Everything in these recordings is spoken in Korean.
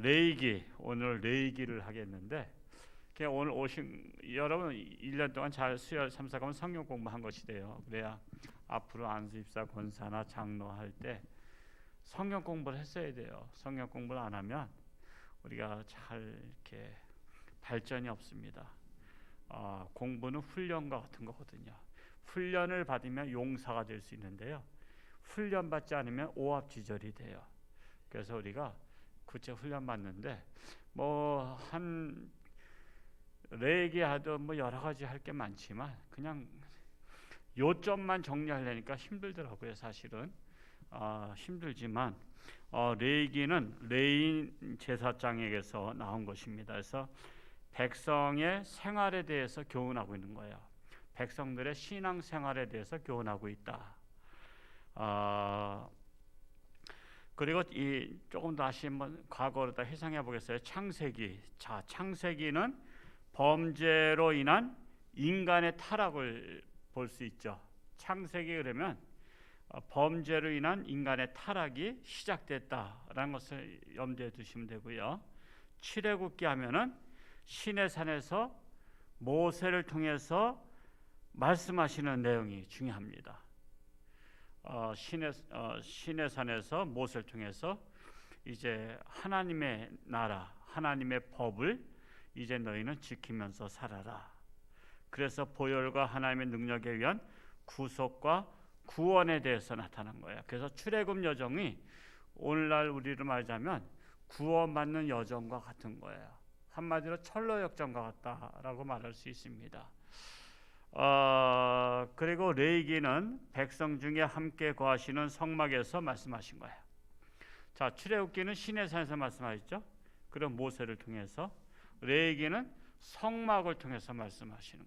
레이기, 오늘 레이기를 하겠는데, 그냥 오늘 오신 여러분 1년 동안 잘 수요 참석하면 성경 공부한 것이 돼요. 그래야 앞으로 안수입사 권사나 장로할 때 성경 공부를 했어야 돼요. 성경 공부를 안 하면 우리가 잘 이렇게 발전이 없습니다. 공부는 훈련과 같은 거거든요. 훈련을 받으면 용사가 될 수 있는데요, 훈련 받지 않으면 오합지졸이 돼요. 그래서 우리가 구체 훈련 받는데 한 레이기하도 여러 가지 할 게 많지만 그냥 요점만 정리하려니까 힘들더라고요. 사실은 힘들지만 레이기는 레인 제사장에게서 나온 것입니다. 그래서 백성의 생활에 대해서 교훈하고 있는 거예요. 백성들의 신앙 생활에 대해서 교훈하고 있다. 그리고 조금 다시 한번 과거로 다 회상해 보겠어요. 창세기. 자, 창세기는 범죄로 인한 인간의 타락을 볼 수 있죠. 창세기 그러면 범죄로 인한 인간의 타락이 시작됐다라는 것을 염두에 두시면 되고요. 출애굽기 하면은 시내산에서 모세를 통해서 말씀하시는 내용이 중요합니다. 시내산에서 모세를 통해서 이제 하나님의 나라, 하나님의 법을 이제 너희는 지키면서 살아라. 그래서 보혈과 하나님의 능력에 의한 구속과 구원에 대해서 나타난 거예요. 그래서 출애굽 여정이 오늘날 우리로 말하자면 구원받는 여정과 같은 거예요. 한마디로 철로 역정과 같다라고 말할 수 있습니다. 그리고 레이기는 백성 중에 함께 거하시는 성막에서 말씀하신 거예요. 자, 출애굽기는 시내산에서 말씀하셨죠. 그럼 모세를 통해서, 레이기는 성막을 통해서 말씀하시는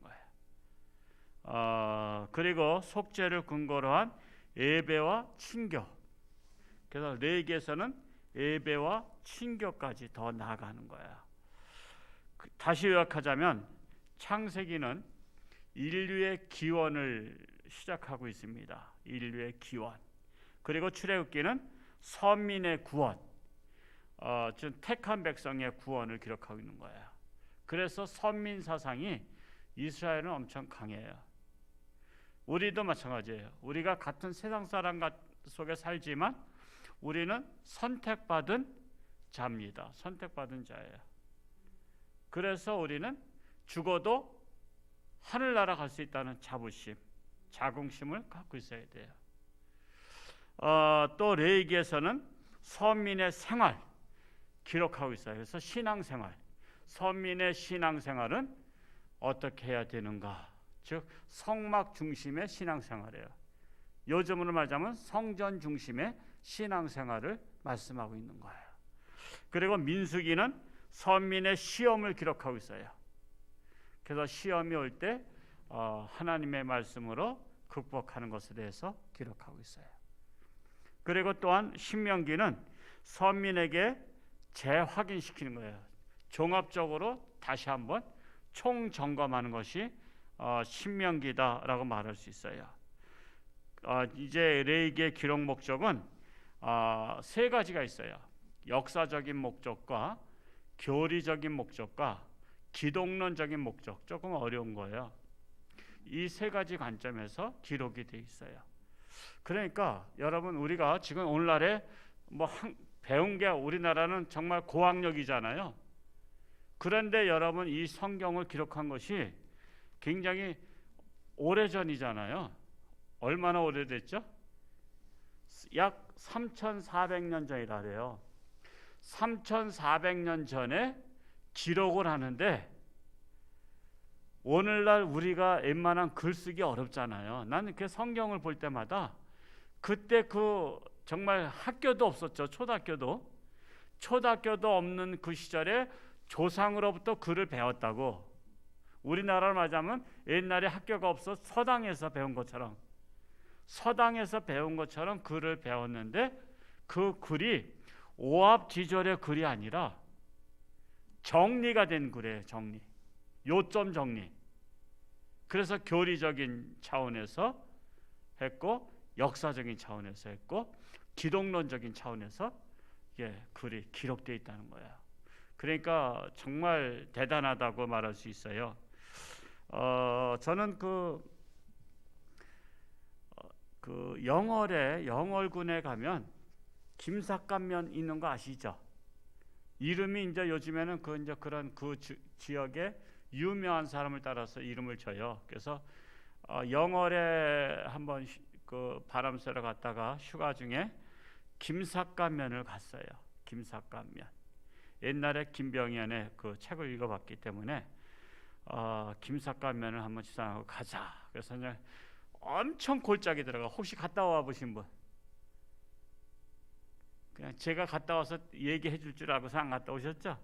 거예요. 그리고 속죄를 근거로 한 예배와 친교. 그래서 레이기에서는 예배와 친교까지 더 나아가는 거예요. 다시 요약하자면 창세기는 인류의 기원을 시작하고 있습니다. 인류의 기원. 그리고 출애굽기는 선민의 구원, 즉 택한 백성의 구원을 기록하고 있는 거예요. 그래서 선민 사상이 이스라엘은 엄청 강해요. 우리도 마찬가지예요. 우리가 같은 세상 사람 속에 살지만 우리는 선택받은 자입니다. 선택받은 자예요. 그래서 우리는 죽어도 하늘나라 갈 수 있다는 자부심, 자긍심을 갖고 있어야 돼요. 또 레이기에서는 선민의 생활 기록하고 있어요. 그래서 신앙생활, 선민의 신앙생활은 어떻게 해야 되는가? 즉 성막 중심의 신앙생활이에요. 요즘으로 말하자면 성전 중심의 신앙생활을 말씀하고 있는 거예요. 그리고 민수기는 선민의 시험을 기록하고 있어요. 그래서 시험이 올 때 하나님의 말씀으로 극복하는 것에 대해서 기록하고 있어요. 그리고 또한 신명기는 선민에게 재확인시키는 거예요. 종합적으로 다시 한번 총점검하는 것이 신명기다라고 말할 수 있어요. 이제 레이기의 기록 목적은 세 가지가 있어요. 역사적인 목적과 교리적인 목적과 기독론적인 목적. 조금 어려운 거예요. 이 세 가지 관점에서 기록이 돼 있어요. 그러니까 여러분, 우리가 지금 오늘날에 배운 게, 우리나라는 정말 고학력이잖아요. 그런데 여러분, 이 성경을 기록한 것이 굉장히 오래전이잖아요. 얼마나 오래됐죠? 약 3,400년 전이라 그래요. 3,400년 전에 기록을 하는데 오늘날 우리가 웬만한 글쓰기 어렵잖아요. 나는 그 성경을 볼 때마다 그때 정말 학교도 없었죠. 초등학교도 없는 그 시절에 조상으로부터 글을 배웠다고. 우리나라로 말하자면 옛날에 학교가 없어 서당에서 배운 것처럼 글을 배웠는데 그 글이 오합지졸의 글이 아니라 정리가 된 글이에요. 요점 정리. 그래서 교리적인 차원에서 했고, 역사적인 차원에서 했고, 기독론적인 차원에서 글이 기록되어 있다는 거예요. 그러니까 정말 대단하다고 말할 수 있어요. 저는 그 영월군에 가면 김삿갓면 있는 거 아시죠? 이름이 이제 요즘에는 그런 지역에 유명한 사람을 따라서 이름을 줘요. 그래서 영월에 한번 그 바람 쐬러 갔다가 휴가 중에 김삿갓면을 갔어요. 김삿갓면. 옛날에 김병현의 그 책을 읽어봤기 때문에 김삿갓면을 한번 지상하고 가자. 그래서 이제 엄청 골짜기 들어가. 혹시 갔다 와 보신 분? 그냥 제가 갔다 와서 얘기해 줄 줄 알고서 안 갔다 오셨죠?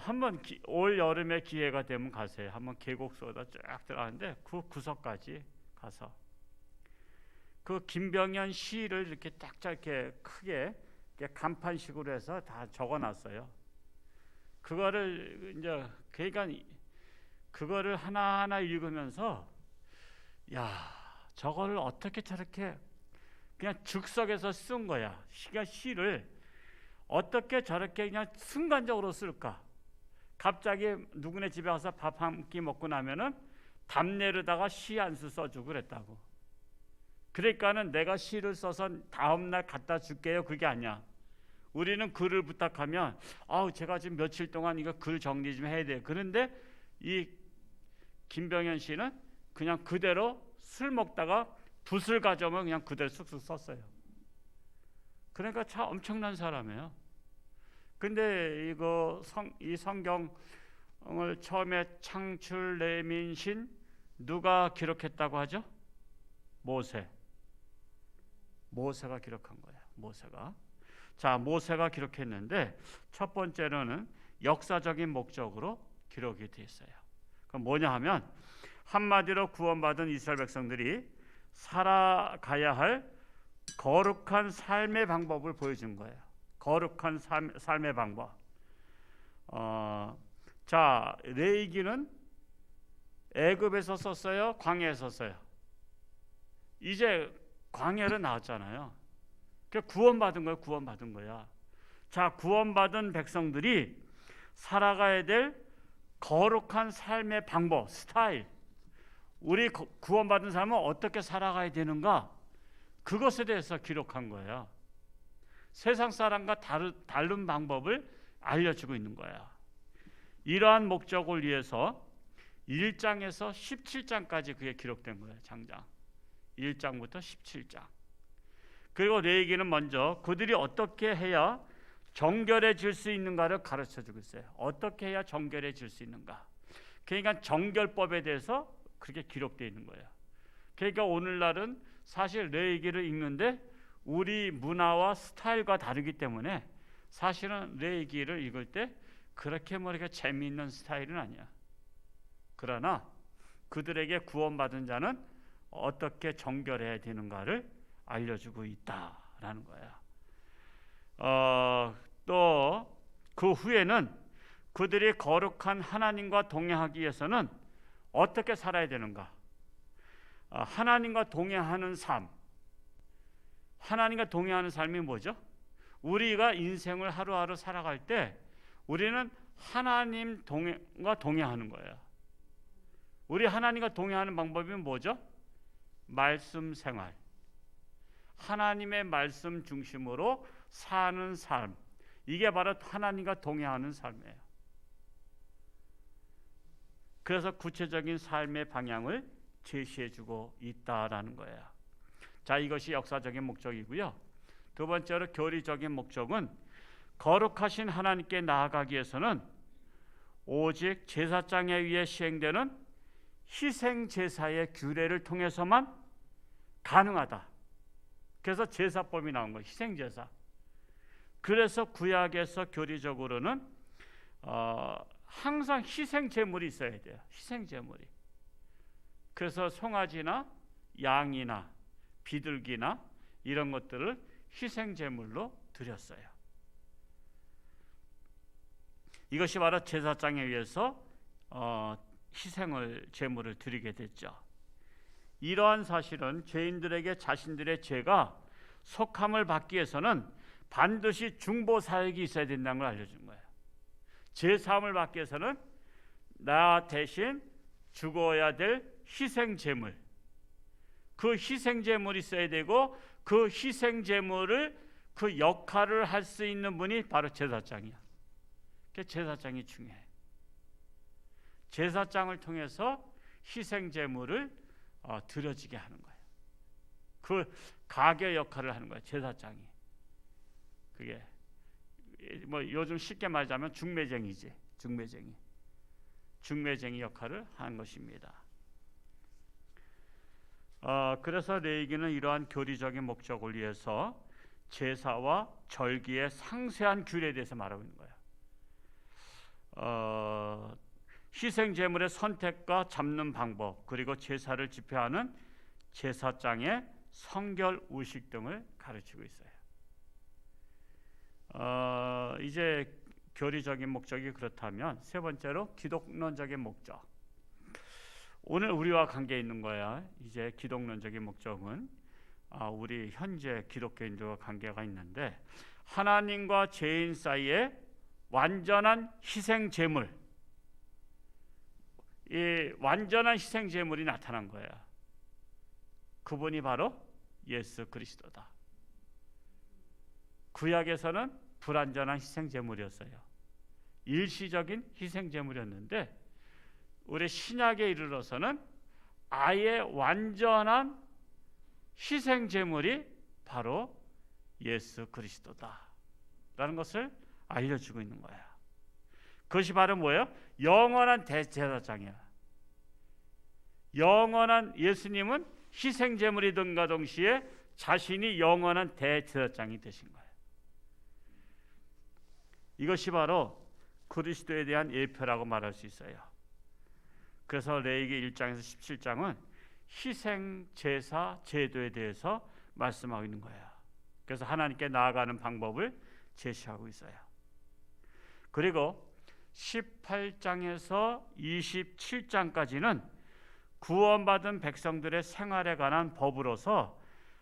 한번 올 여름에 기회가 되면 가세요. 한번 계곡수로다 쫙 들어가는데 그 구석까지 가서 그 김병현 시를 이렇게 딱 짧게 크게 간판식으로 해서 다 적어놨어요. 그거를 이제 그러니까 그거를 하나하나 읽으면서 야, 저거를 어떻게 저렇게 그냥 즉석에서 쓴 거야. 시를 어떻게 저렇게 그냥 순간적으로 쓸까? 갑자기 누구네 집에 가서 밥 한 끼 먹고 나면은 답례로다가 시 한 수 써주고 그랬다고. 그러니까는 내가 시를 써서 다음날 갖다 줄게요. 그게 아니야. 우리는 글을 부탁하면 제가 지금 며칠 동안 이거 글 정리 좀 해야 돼요. 그런데 이 김병현 씨는 그냥 그대로 술 먹다가 붓을 가져오면 그냥 그대로 쑥쑥 썼어요. 그러니까 참 엄청난 사람이에요. 근데 이 성경을 처음에 창출 내민신 누가 기록했다고 하죠? 모세가 기록한 거예요. 모세가 기록했는데 첫 번째로는 역사적인 목적으로 기록이 되어 있어요. 그럼 뭐냐 하면 한마디로 구원받은 이스라엘 백성들이 살아가야 할 거룩한 삶의 방법을 보여준 거예요. 거룩한 삶의 방법. 레위기는 애굽에서 썼어요? 광야에서 썼어요? 이제 광야로 나왔잖아요. 구원받은 거예요. 구원받은 거야. 자, 구원받은 백성들이 살아가야 될 거룩한 삶의 방법, 스타일. 우리 구원받은 사람은 어떻게 살아가야 되는가? 그것에 대해서 기록한 거예요. 세상 사람과 다른 방법을 알려주고 있는 거야. 이러한 목적을 위해서 1장에서 17장까지 그게 기록된 거예요. 장장 1장부터 17장. 그리고 레위기는 먼저 그들이 어떻게 해야 정결해질 수 있는가를 가르쳐주고 있어요. 어떻게 해야 정결해질 수 있는가. 그러니까 정결법에 대해서 그렇게 기록되어 있는 거예요. 그러니까 오늘날은 사실 레위기를 읽는데 우리 문화와 스타일과 다르기 때문에 사실은 레위기를 읽을 때 그렇게 이렇게 재미있는 스타일은 아니야. 그러나 그들에게 구원받은 자는 어떻게 정결해야 되는가를 알려주고 있다라는 거야. 또 그 후에는 그들이 거룩한 하나님과 동행하기 위해서는 어떻게 살아야 되는가? 하나님과 동행하는 삶. 하나님과 동행하는 삶이 뭐죠? 우리가 인생을 하루하루 살아갈 때 우리는 하나님과 동행하는 거예요. 우리 하나님과 동행하는 방법이 뭐죠? 말씀 생활. 하나님의 말씀 중심으로 사는 삶. 이게 바로 하나님과 동행하는 삶이에요. 그래서 구체적인 삶의 방향을 제시해주고 있다라는 거예요. 자, 이것이 역사적인 목적이고요. 두 번째로 교리적인 목적은 거룩하신 하나님께 나아가기 위해서는 오직 제사장에 의해 시행되는 희생제사의 규례를 통해서만 가능하다. 그래서 제사법이 나온 거예요. 희생제사. 그래서 구약에서 교리적으로는 항상 희생제물이 있어야 돼요. 희생제물이. 그래서 송아지나 양이나 비둘기나 이런 것들을 희생제물로 드렸어요. 이것이 바로 제사장에 의해서 제물을 드리게 됐죠. 이러한 사실은 죄인들에게 자신들의 죄가 속함을 받기 위해서는 반드시 중보 사역이 있어야 된다는 걸 알려준 거예요. 제사함을 받기 위해서는 나 대신 죽어야 될 희생 제물, 그 희생 제물이 있어야 되고, 그 희생 제물을 그 역할을 할 수 있는 분이 바로 제사장이야. 그 제사장이 중요해. 제사장을 통해서 희생 제물을 드려지게 하는 거예요. 그 가게 역할을 하는 거예요, 제사장이. 그게 뭐 요즘 쉽게 말하자면 중매쟁이지. 중매쟁이 역할을 하는 것입니다. 그래서 레위기는 이러한 교리적인 목적을 위해서 제사와 절기의 상세한 규례에 대해서 말하고 있는 거예요. 희생 제물의 선택과 잡는 방법, 그리고 제사를 집행하는 제사장의 성결 의식 등을 가르치고 있어요. 이제 교리적인 목적이 그렇다면 세 번째로 기독론적인 목적. 오늘 우리와 관계 있는 거야. 이제 기독론적인 목적은 우리 현재 기독교인들과 관계가 있는데, 하나님과 죄인 사이에 완전한 희생 제물, 이 완전한 희생 제물이 나타난 거야. 그분이 바로 예수 그리스도다. 구약에서는 불완전한 희생 제물이었어요. 일시적인 희생 제물이었는데, 우리 신약에 이르러서는 아예 완전한 희생 제물이 바로 예수 그리스도다라는 것을 알려주고 있는 거야. 그것이 바로 뭐예요? 영원한 대제사장이야. 영원한 예수님은 희생 제물이 됨과 동시에 자신이 영원한 대제사장이 되신 거예요. 이것이 바로 그리스도에 대한 예표라고 말할 수 있어요. 그래서 레위기 1장에서 17장은 희생 제사 제도에 대해서 말씀하고 있는 거예요. 그래서 하나님께 나아가는 방법을 제시하고 있어요. 그리고 18장에서 27장까지는 구원받은 백성들의 생활에 관한 법으로서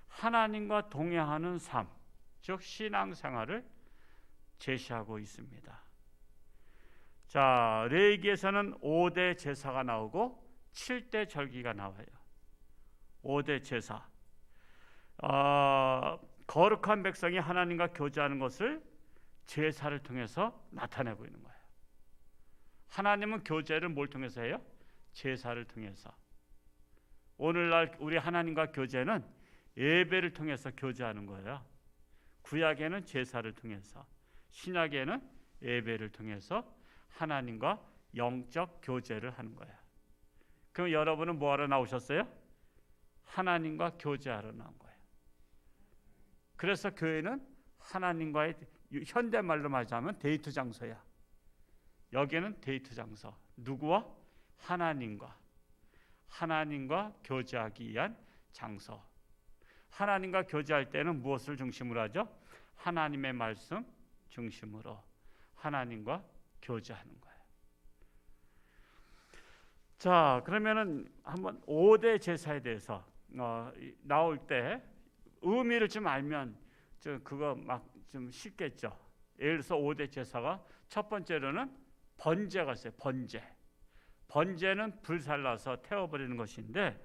하나님과 동행하는 삶, 즉 신앙생활을 제시하고 있습니다. 자, 레위기에서는 5대 제사가 나오고 7대 절기가 나와요. 5대 제사. 거룩한 백성이 하나님과 교제하는 것을 제사를 통해서 나타내고 있는 거예요. 하나님은 교제를 뭘 통해서 해요? 제사를 통해서. 오늘날 우리 하나님과 교제는 예배를 통해서 교제하는 거예요. 구약에는 제사를 통해서, 신약에는 예배를 통해서 하나님과 영적 교제를 하는 거예요. 그럼 여러분은 뭐하러 나오셨어요? 하나님과 교제하러 나온 거예요. 그래서 교회는 하나님과의, 현대말로 말하자면 데이트 장소야. 여기는 데이트 장소. 누구와? 하나님과 교제하기 위한 장소. 하나님과 교제할 때는 무엇을 중심으로 하죠? 하나님의 말씀 중심으로 하나님과 교제하는 거예요. 자, 그러면은 한번 5대 제사에 대해서 나올 때 의미를 좀 알면 그거 막 좀 쉽겠죠. 예를 들어서 5대 제사가 첫 번째로는 번제가 있어요. 번제는 불살라서 태워버리는 것인데,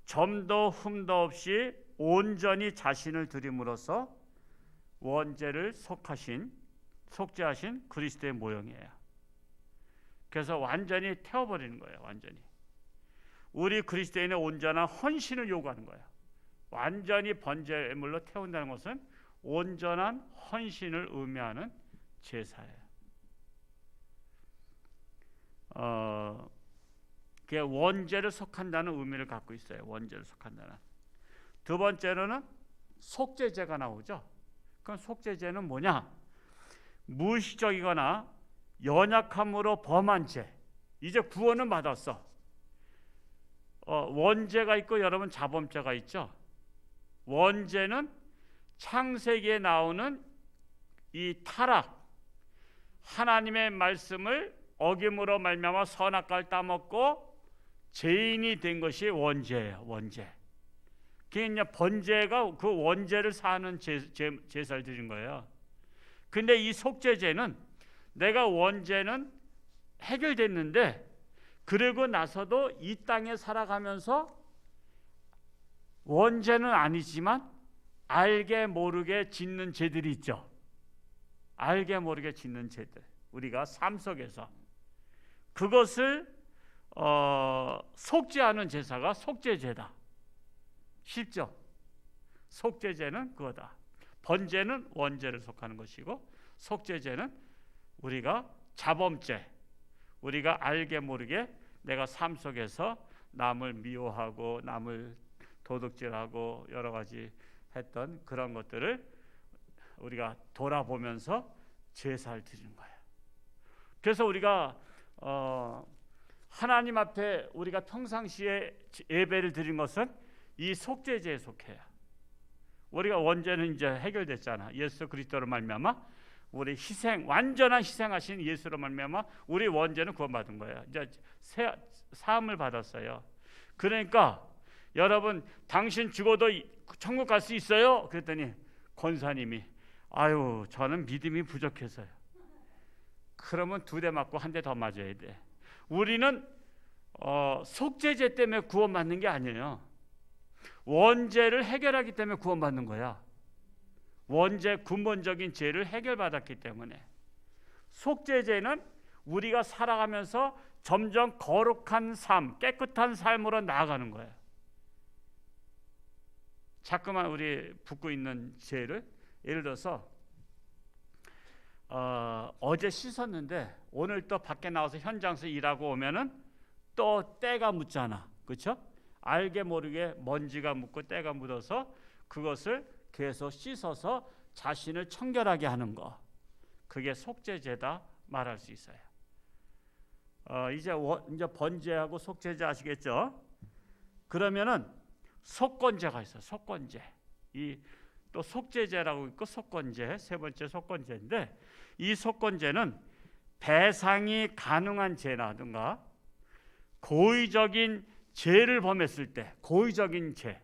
점도 흠도 없이 온전히 자신을 드림으로써 원죄를 속죄하신 그리스도의 모형이에요. 그래서 완전히 태워버리는 거예요. 완전히 우리 그리스도인의 온전한 헌신을 요구하는 거예요. 완전히 번제물로 태운다는 것은 온전한 헌신을 의미하는 제사예요. 그게 원죄를 속한다는 의미를 갖고 있어요. 원죄를 속한다는. 두 번째로는 속죄제가 나오죠. 그럼 속죄제는 뭐냐? 무의식적이거나 연약함으로 범한 죄. 이제 구원은 받았어. 원죄가 있고 여러분 자범죄가 있죠. 원죄는 창세기에 나오는 이 타락, 하나님의 말씀을 어김으로 말미암아 선악과를 따먹고 죄인이 된 것이 원죄예요. 원죄. 그게 번제가 그 원죄를 사는 제사를 드린 거예요. 근데 이 속죄제는 내가 원죄는 해결됐는데 그러고 나서도 이 땅에 살아가면서 원죄는 아니지만 알게 모르게 짓는 죄들이 있죠. 알게 모르게 짓는 죄들, 우리가 삶 속에서 그것을 속죄하는 제사가 속죄제다. 쉽죠? 속죄제는 그거다. 번제는 원죄를 속하는 것이고, 속죄제는 우리가 자범죄, 우리가 알게 모르게 내가 삶 속에서 남을 미워하고 남을 도둑질하고 여러 가지 했던 그런 것들을 우리가 돌아보면서 제사를 드리는 거예요. 그래서 우리가 하나님 앞에 우리가 평상시에 예배를 드린 것은 이 속죄제에 속해요. 우리가 원죄는 이제 해결됐잖아. 예수 그리스도로 말미암아 우리 희생, 완전한 희생하신 예수로 말미암아 우리 원죄는 구원받은 거예요. 이제 사함을 받았어요. 그러니까 여러분, 당신 죽어도 천국 갈 수 있어요? 그랬더니 권사님이 아유, 저는 믿음이 부족해서요. 그러면 2대 맞고 1대 더 맞아야 돼. 우리는 속죄제 때문에 구원받는 게 아니에요. 원죄를 해결하기 때문에 구원받는 거야. 원죄, 근본적인 죄를 해결받았기 때문에. 속죄제는 우리가 살아가면서 점점 거룩한 삶, 깨끗한 삶으로 나아가는 거예요. 자꾸만 우리 붙고 있는 죄를, 예를 들어서 어제 씻었는데 오늘 또 밖에 나와서 현장에서 일하고 오면은 또 때가 묻잖아. 그렇죠? 알게 모르게 먼지가 묻고 때가 묻어서 그것을 계속 씻어서 자신을 청결하게 하는 거, 그게 속죄제다 말할 수 있어요. 이제 번제하고 속죄제 아시겠죠? 그러면은 속건제가 있어요. 속건제. 이 또 속죄제라고 있고 속건제, 세 번째 속건제인데, 이 속건제는 배상이 가능한 죄라든가 고의적인 죄를 범했을 때, 고의적인 죄.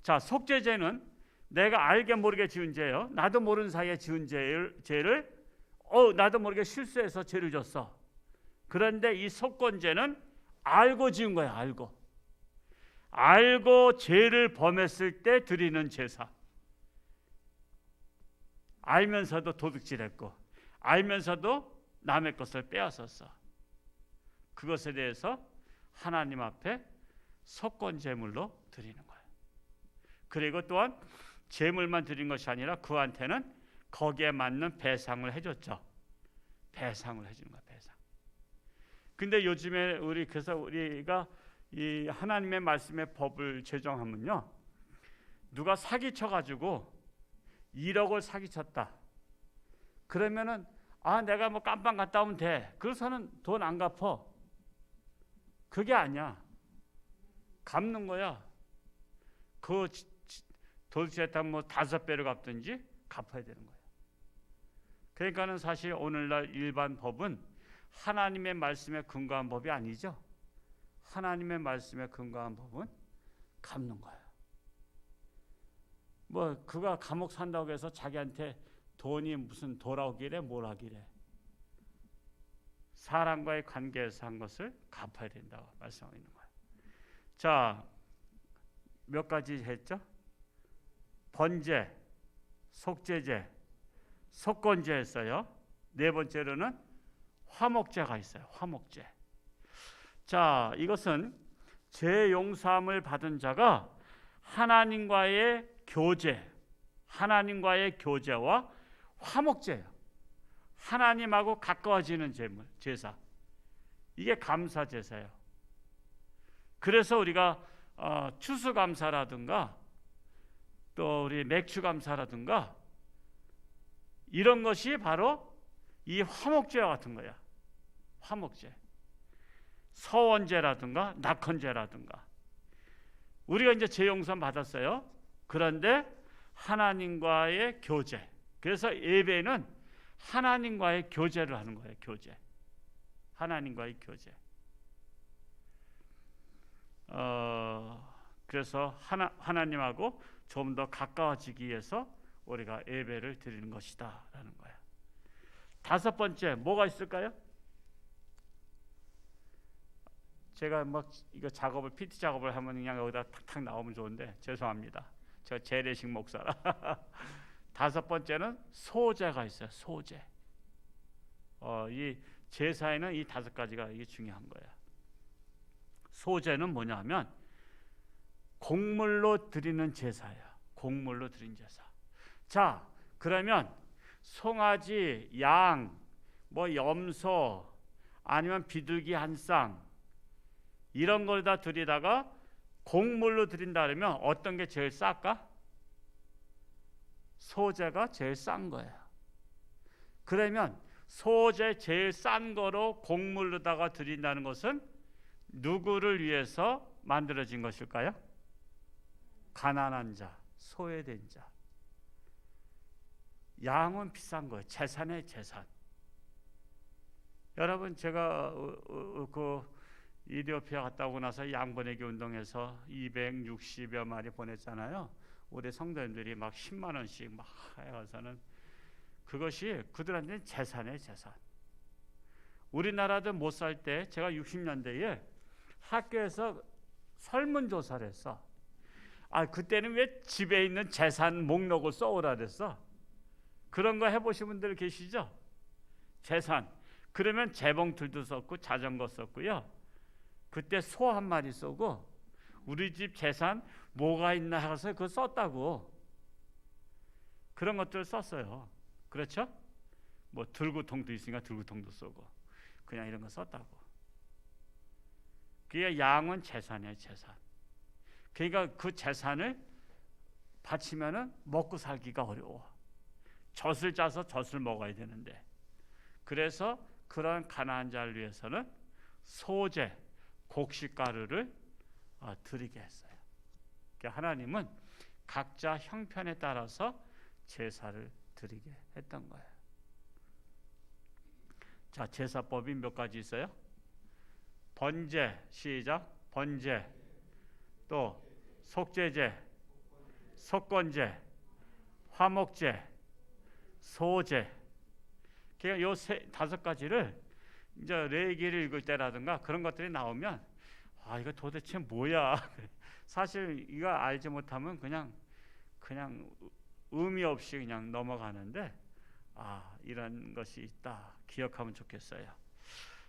자, 속죄죄는 내가 알게 모르게 지은 죄예요. 나도 모르는 사이에 지은 죄를 나도 모르게 실수해서 죄를 졌어. 그런데 이 속건죄는 알고 지은 거야. 알고 죄를 범했을 때 드리는 제사. 알면서도 도둑질했고 알면서도 남의 것을 빼앗았어. 그것에 대해서 하나님 앞에 속건 제물로 드리는 거예요. 그리고 또한 제물만 드린 것이 아니라 그한테는 거기에 맞는 배상을 해줬죠. 배상을 해주는 거예요. 배상. 근데 요즘에 그래서 우리가 이 하나님의 말씀의 법을 제정하면요, 누가 사기쳐가지고 1억을 사기쳤다. 그러면은 내가 뭐 깜빵 갔다 오면 돼. 그래서는 돈 안 갚어. 그게 아니야. 갚는 거야. 그 도둑질했다 뭐 5배를 갚든지 갚아야 되는 거야. 그러니까는 사실 오늘날 일반 법은 하나님의 말씀에 근거한 법이 아니죠. 하나님의 말씀에 근거한 법은 갚는 거예요. 뭐 그가 감옥 산다고 해서 자기한테 돈이 무슨 돌아오기래 뭘 하기래. 사람과의 관계에서 한 것을 갚아야 된다고 말씀하고 있는 거예요. 자, 몇 가지 했죠? 번제, 속죄제, 속건제 했어요. 4번째로는 화목제가 있어요. 화목제. 자, 이것은 죄 용서함을 받은 자가 하나님과의 교제와 화목제예요. 하나님하고 가까워지는 제사. 이게 감사 제사예요. 그래서 우리가 추수감사라든가 또 우리 맥주감사라든가 이런 것이 바로 이 화목제와 같은 거야. 화목제. 서원제라든가 낙헌제라든가. 우리가 이제 죄 용서 받았어요. 그런데 하나님과의 교제. 그래서 예배는 하나님과의 교제를 하는 거예요. 교제. 하나님과의 교제. 그래서 하나님하고 좀 더 가까워지기 위해서 우리가 예배를 드리는 것이다라는 거예요. 다섯 번째 뭐가 있을까요? 제가 막 이거 작업을 PT 작업을 하면 그냥 여기다 탁탁 나오면 좋은데 죄송합니다. 제가 재래식 목사라. 다섯 번째는 소제가 있어요. 소제. 이 제사에는 이 다섯 가지가 이게 중요한 거예요. 소제는 뭐냐면 곡물로 드리는 제사예요. 곡물로 드린 제사. 자, 그러면 송아지, 양, 뭐 염소, 아니면 비둘기 한 쌍 이런 걸 다 드리다가 곡물로 드린다 그러면 어떤 게 제일 쌀까? 소제가 제일 싼 거예요. 그러면 소제 제일 싼 거로 곡물로다가 드린다는 것은 누구를 위해서 만들어진 것일까요? 가난한 자, 소외된 자. 양은 비싼 거예요. 재산의 재산. 여러분 제가 그 이디오피아 갔다 오고 나서 양보내기 운동에서 260여 마리 보냈잖아요. 우리 성도님들이 막 10만 원씩 막 해가서는 그것이 그들한테는 재산의 재산. 우리나라도 못 살 때 제가 60년대에 학교에서 설문조사를 했어. 그때는 왜 집에 있는 재산 목록을 써오라 그랬어? 그런 거 해보신 분들 계시죠? 재산. 그러면 재봉틀도 썼고 자전거 썼고요. 그때 소 한 마리 쏘고 우리 집 재산 뭐가 있나 해서 그거 썼다고. 그런 것들 썼어요. 그렇죠? 뭐 들구통도 있으니까 들구통도 쏘고 그냥 이런 거 썼다고. 그게 양은 재산이에요. 재산. 그러니까 그 재산을 바치면은 먹고 살기가 어려워. 젖을 짜서 젖을 먹어야 되는데, 그래서 그런 가난한 자를 위해서는 소제, 곡식가루를 드리게 했어요. 그러니까 하나님은 각자 형편에 따라서 제사를 드리게 했던 거예요. 자, 제사법이 몇 가지 있어요? 번제, 시작. 번제, 또 속죄제, 속건제, 화목제, 소제. 그러니까 요 다섯 가지를 이제 레위기를 읽을 때라든가 그런 것들이 나오면 이거 도대체 뭐야? 사실 이거 알지 못하면 그냥 의미 없이 그냥 넘어가는데 이런 것이 있다 기억하면 좋겠어요.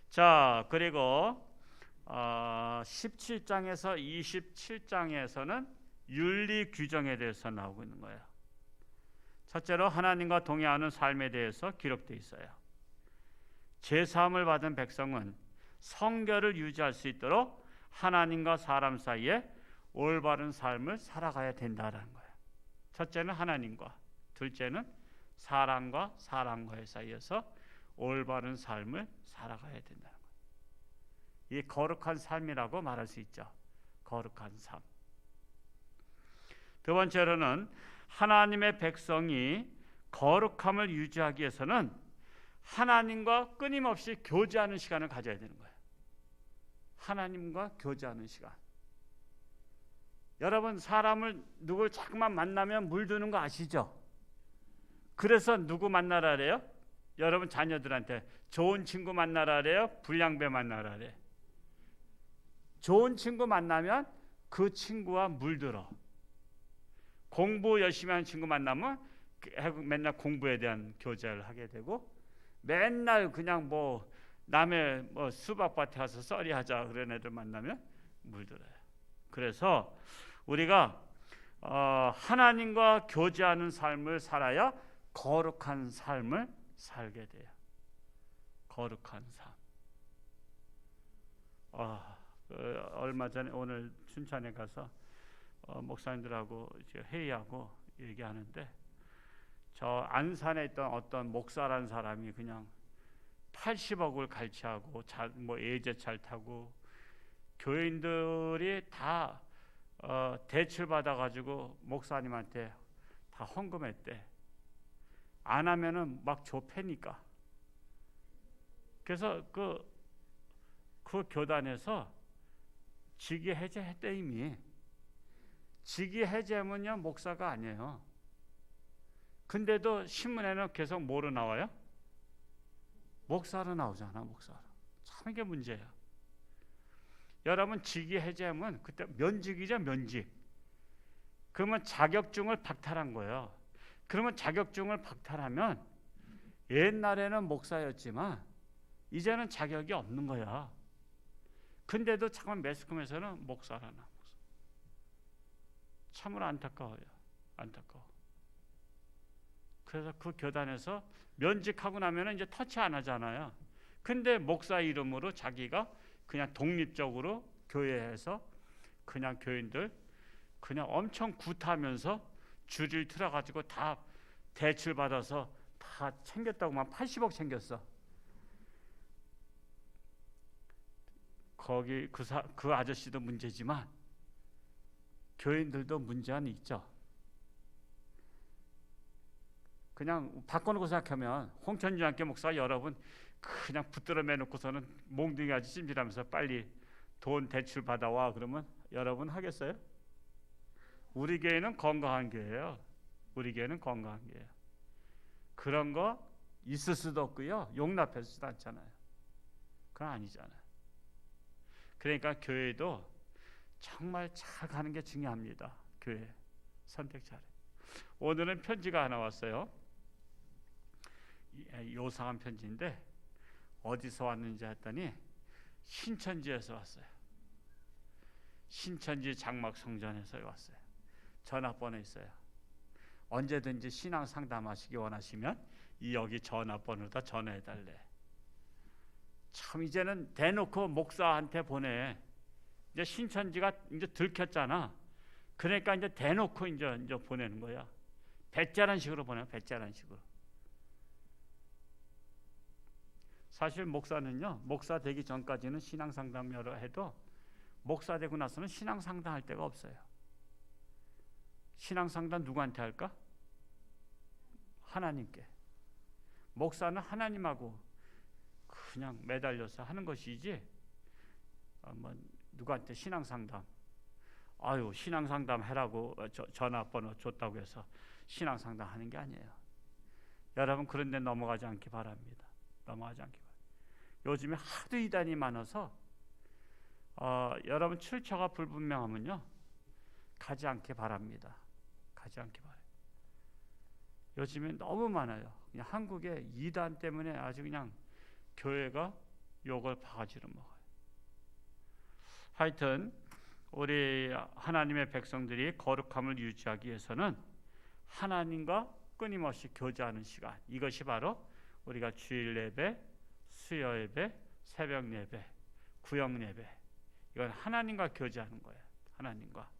자, 그리고 17장에서 27장에서는 윤리 규정에 대해서 나오고 있는 거예요. 첫째로 하나님과 동행하는 삶에 대해서 기록되어 있어요. 제사함을 받은 백성은 성결을 유지할 수 있도록 하나님과 사람 사이에 올바른 삶을 살아가야 된다는 거예요. 첫째는 하나님과, 둘째는 사람과 사람과의 사이에서 올바른 삶을 살아가야 된다는 거예요. 이 거룩한 삶이라고 말할 수 있죠. 거룩한 삶. 두 번째로는 하나님의 백성이 거룩함을 유지하기 위해서는 하나님과 끊임없이 교제하는 시간을 가져야 되는 거예요. 하나님과 교제하는 시간. 여러분, 사람을 누굴 자꾸만 만나면 물드는 거 아시죠? 그래서 누구 만나라 그래요? 여러분 자녀들한테 좋은 친구 만나라 그래요? 불량배 만나라 그래요? 좋은 친구 만나면 그 친구와 물들어. 공부 열심히 하는 친구 만나면 맨날 공부에 대한 교제를 하게 되고, 맨날 그냥 뭐 남의 수박밭에 가서 썰이하자 그런 애들 만나면 물들어요. 그래서 우리가 하나님과 교제하는 삶을 살아야 거룩한 삶을 살게 돼요. 거룩한 삶. 얼마 전에 오늘 춘천에 가서 목사님들하고 이제 회의하고 얘기하는데, 저 안산에 있던 어떤 목사라는 사람이 그냥 80억을 갈취하고 예제차를 타고 교인들이 다 대출 받아가지고 목사님한테 다 헌금했대. 안 하면은 막 좁혀니까. 그래서 그 교단에서 직위 해제했대. 이미 직위 해제하면요 목사가 아니에요. 근데도 신문에는 계속 뭐로 나와요? 목사로 나오잖아. 목사로. 참 이게 문제야. 여러분 직위 해제하면 그때 면직이죠. 면직. 그러면 자격증을 박탈한 거예요. 그러면 자격증을 박탈하면 옛날에는 목사였지만 이제는 자격이 없는 거야. 근데도 잠깐 매스컴에서는 목사라나. 참으로 안타까워요. 안타까워. 그래서 그 교단에서 면직하고 나면 이제 터치 안 하잖아요. 근데 목사 이름으로 자기가 그냥 독립적으로 교회에서 그냥 교인들 그냥 엄청 굿하면서 주를 틀어가지고 다 대출 받아서 다 챙겼다고만 80억 챙겼어. 거기 그 아저씨도 문제지만 교인들도 문제는 있죠. 그냥 바꿔놓고 생각하면 홍천주 함께 목사 여러분 그냥 붙들어 매놓고서는 몽둥이 아주 찜질하면서 빨리 돈 대출 받아와 그러면 여러분 하겠어요? 우리 교회는 건강한 교회예요. 우리 교회는 건강한 교회예요. 그런 거 있을 수도 없고요. 용납해주지도 않잖아요. 그건 아니잖아요. 그러니까 교회도 정말 잘 가는 게 중요합니다. 교회 선택 잘해. 오늘은 편지가 하나 왔어요. 요상한 편지인데 어디서 왔는지 했더니 신천지에서 왔어요. 신천지 장막성전에서 왔어요. 전화번호 있어요. 언제든지 신앙 상담하시기 원하시면 여기 전화번호다 전화해달래. 참 이제는 대놓고 목사한테 보내. 이제 신천지가 이제 들켰잖아. 그러니까 이제 대놓고 이제 보내는 거야. 배짜란 식으로 보내. 배짜란 식으로. 사실 목사는요. 목사 되기 전까지는 신앙 상담 여러 해도 목사 되고 나서는 신앙 상담할 데가 없어요. 신앙 상담 누구한테 할까? 하나님께. 목사는 하나님하고 그냥 매달려서 하는 것이지 뭐 누구한테 신앙 상담 신앙 상담 해라고 전화번호 줬다고 해서 신앙 상담 하는 게 아니에요. 여러분 그런 데 넘어가지 않기 바랍니다. 넘어가지 않기 바랍니다. 요즘에 하도 이단이 많아서 여러분 출처가 불분명하면요 가지 않기 바랍니다. 가지 않기 바랍니다. 요즘에 너무 많아요. 그냥 한국에 이단 때문에 아주 그냥 교회가 욕을 바가지로 먹어요. 하여튼 우리 하나님의 백성들이 거룩함을 유지하기 위해서는 하나님과 끊임없이 교제하는 시간, 이것이 바로 우리가 주일 예배, 수요 예배, 새벽 예배, 구역 예배, 이건 하나님과 교제하는 거예요. 하나님과.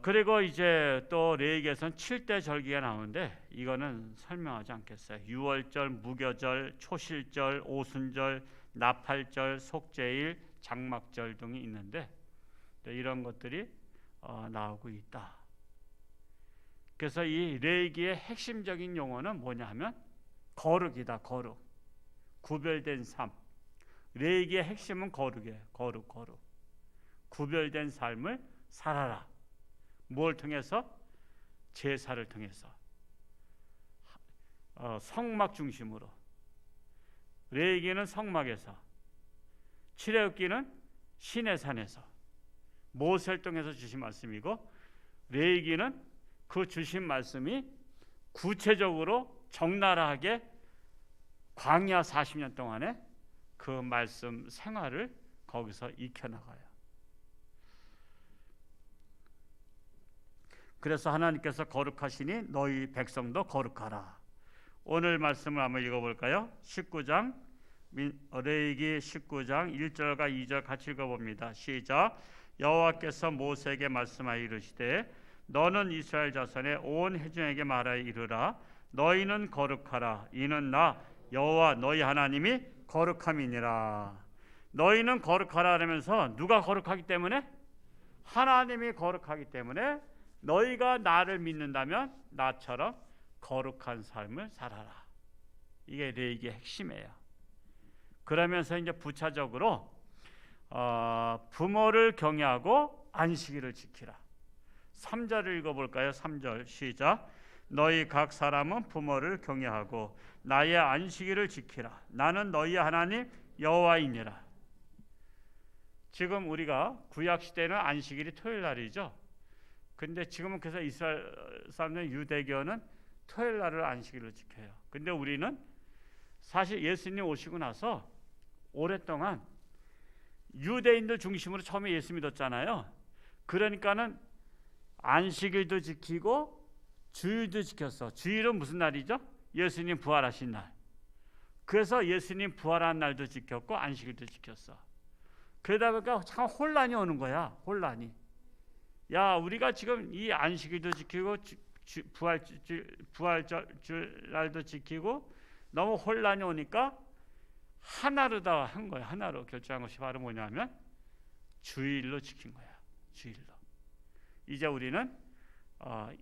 그리고 이제 또 레위기에서는 7대 절기가 나오는데 이거는 설명하지 않겠어요. 유월절, 무교절, 초실절, 오순절, 나팔절, 속죄일, 장막절 등이 있는데 이런 것들이 나오고 있다. 그래서 이 레위기의 핵심적인 용어는 뭐냐 하면 거룩이다. 거룩. 구별된 삶. 레위기의 핵심은 거룩이에요. 거룩. 구별된 삶을 살아라. 뭘 통해서? 제사를 통해서. 성막 중심으로. 레위기는 성막에서, 출애굽기는 시내산에서 모세를 통해서 주신 말씀이고, 레위기는 그 주신 말씀이 구체적으로 적나라하게 광야 40년 동안에 그 말씀 생활을 거기서 익혀나가요. 그래서 하나님께서 거룩하시니 너희 백성도 거룩하라. 오늘 말씀을 한번 읽어볼까요? 19장 레위기 19장 1절과 2절 같이 읽어봅니다. 시작. 여호와께서 모세에게 말씀하여 이르시되 너는 이스라엘 자손의 온 회중에게 말하여 이르라. 너희는 거룩하라. 이는 나 여호와 너희 하나님이 거룩함이니라. 너희는 거룩하라 하면서 누가 거룩하기 때문에? 하나님이 거룩하기 때문에 너희가 나를 믿는다면 나처럼 거룩한 삶을 살아라. 이게 레위기의 핵심이에요. 그러면서 이제 부차적으로 부모를 경외하고 안식일을 지키라. 3절을 읽어볼까요? 3절 시작. 너희 각 사람은 부모를 경외하고 나의 안식일을 지키라. 나는 너희 하나님 여호와이니라. 지금 우리가 구약 시대는 안식일이 토요일 날이죠. 근데 지금은 그래서 이스라엘 사람들 유대교는 토요일 날을 안식일로 지켜요. 근데 우리는 사실 예수님 오시고 나서 오랫동안 유대인들 중심으로 처음에 예수 믿었잖아요. 그러니까는 안식일도 지키고 주일도 지켰어. 주일은 무슨 날이죠? 예수님 부활하신 날. 그래서 예수님 부활한 날도 지켰고 안식일도 지켰어. 그러다 보니까 참 혼란이 오는 거야. 혼란이. 야, 우리가 지금 이 안식일도 지키고 부활절 날도 지키고 너무 혼란이 오니까 하나로 다 한 거야. 하나로 결정한 것이 바로 뭐냐면 주일로 지킨 거야. 주일로. 이제 우리는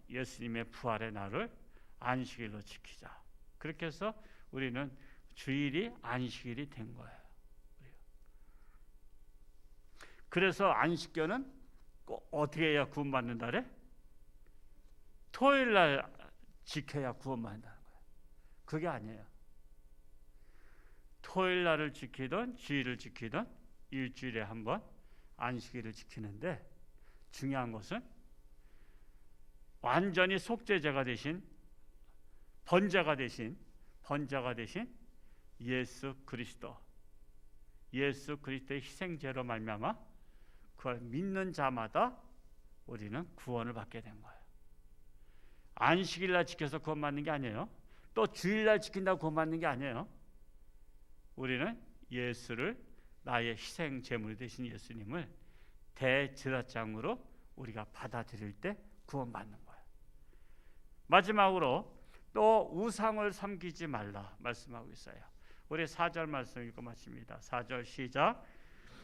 예수님의 부활의 날을 안식일로 지키자. 그렇게 해서 우리는 주일이 안식일이 된 거예요. 그래서 안식교는 꼭 어떻게 해야 구원받는다래? 토요일 날 지켜야 구원받는다는 거예요. 그게 아니에요. 토요일 날을 지키든 주일을 지키든 일주일에 한 번 안식일을 지키는데 중요한 것은 완전히 속죄제가 되신 번제가 되신 예수 그리스도의 희생제로 말미암아 그걸 믿는 자마다 우리는 구원을 받게 된 거예요. 안식일날 지켜서 구원받는 게 아니에요. 또 주일날 지킨다고 구원받는 게 아니에요. 우리는 예수를 나의 희생 제물이 되신 예수님을 대제사장으로 우리가 받아들일 때 구원받는 거예요. 마지막으로 또 우상을 섬기지 말라 말씀하고 있어요. 우리 4절 말씀 읽고 마칩니다. 4절 시작.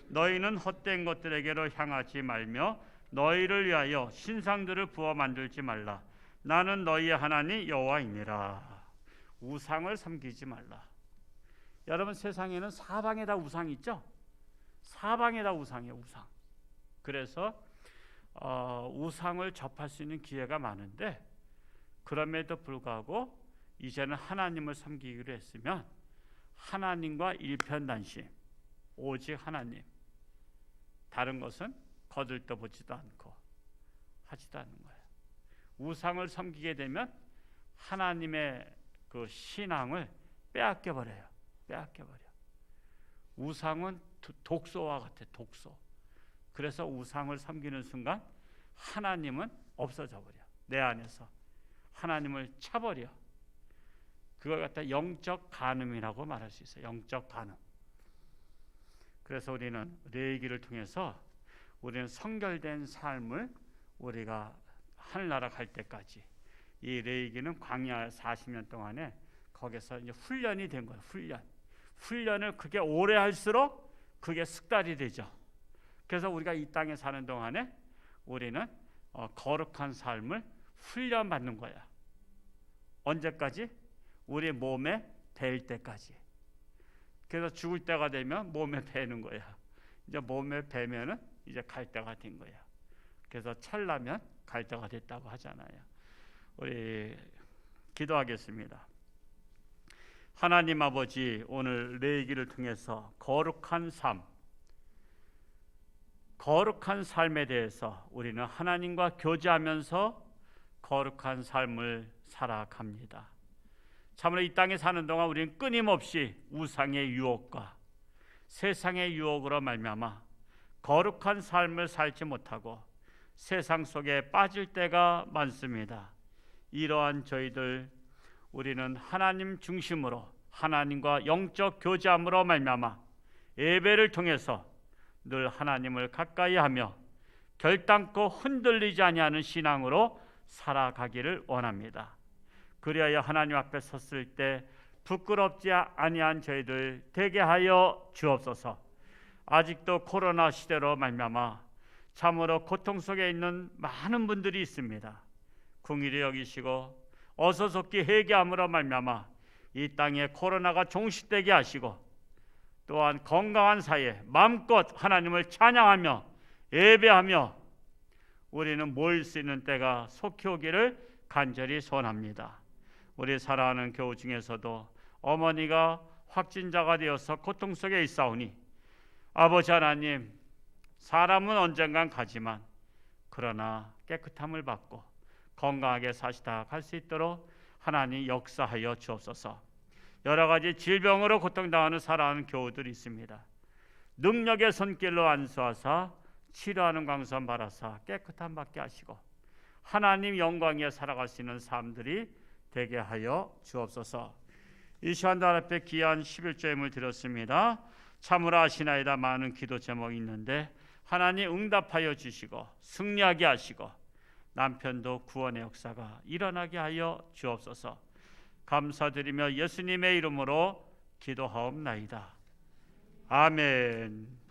너희는 헛된 것들에게로 향하지 말며 너희를 위하여 신상들을 부어 만들지 말라. 나는 너희의 하나님 여호와이니라. 우상을 섬기지 말라. 여러분, 세상에는 사방에 다 우상이 있죠. 사방에 다 우상이에요. 우상. 그래서 우상을 접할 수 있는 기회가 많은데 그럼에도 불구하고 이제는 하나님을 섬기기로 했으면 하나님과 일편단심, 오직 하나님, 다른 것은 거들떠보지도 않고 하지도 않는 거예요. 우상을 섬기게 되면 하나님의 그 신앙을 빼앗겨 버려요. 빼앗겨 버려. 우상은 독소와 같아. 독소. 그래서 우상을 섬기는 순간 하나님은 없어져 버려. 내 안에서 하나님을 차버려. 그걸 갖다 영적 간음이라고 말할 수 있어요. 영적 간음. 그래서 우리는 레위기를 통해서 우리는 성결된 삶을 우리가 하늘나라 갈 때까지 이 레위기는 광야 40년 동안에 거기서 이제 훈련이 된 거예요. 훈련을 그게 오래 할수록 그게 습관이 되죠. 그래서 우리가 이 땅에 사는 동안에 우리는 거룩한 삶을 훈련받는 거야. 언제까지? 우리 몸에 배일 때까지. 그래서 죽을 때가 되면 몸에 배는 거야. 이제 몸에 배면은 이제 갈 때가 된 거야. 그래서 찰나면 갈 때가 됐다고 하잖아요. 우리 기도하겠습니다. 하나님 아버지, 오늘 레위기를 통해서 거룩한 삶에 대해서 우리는 하나님과 교제하면서 거룩한 삶을 살아갑니다. 참으로 이 땅에 사는 동안 우리는 끊임없이 우상의 유혹과 세상의 유혹으로 말미암아 거룩한 삶을 살지 못하고 세상 속에 빠질 때가 많습니다. 이러한 저희들, 우리는 하나님 중심으로 하나님과 영적 교제함으로 말미암아 예배를 통해서 늘 하나님을 가까이 하며 결단코 흔들리지 아니하는 신앙으로 살아가기를 원합니다. 그리하여 하나님 앞에 섰을 때 부끄럽지 아니한 저희들 되게 하여 주옵소서. 아직도 코로나 시대로 말미암아 참으로 고통 속에 있는 많은 분들이 있습니다. 긍휼히 여기시고 어서속히 회개함으로 말미암아 이 땅에 코로나가 종식되게 하시고 또한 건강한 사이에 마음껏 하나님을 찬양하며 예배하며 우리는 모일 수 있는 때가 속히 오기를 간절히 소원합니다. 우리 사랑하는 교우 중에서도 어머니가 확진자가 되어서 고통 속에 있사오니 아버지 하나님, 사람은 언젠간 가지만 그러나 깨끗함을 받고 건강하게 사시다 갈 수 있도록 하나님 역사하여 주옵소서. 여러 가지 질병으로 고통당하는 사랑하는 교우들이 있습니다. 능력의 손길로 안수하사 치료하는 광선 바라사 깨끗함 받게 하시고 하나님 영광에 살아갈 수 있는 삶들이 되게 하여 주옵소서. 이 시간도 앞에 귀한 11조임을 드렸습니다. 참으로 아시나이다 많은 기도 제목이 있는데 하나님 응답하여 주시고 승리하게 하시고 남편도 구원의 역사가 일어나게 하여 주옵소서. 감사드리며 예수님의 이름으로 기도하옵나이다. 아멘.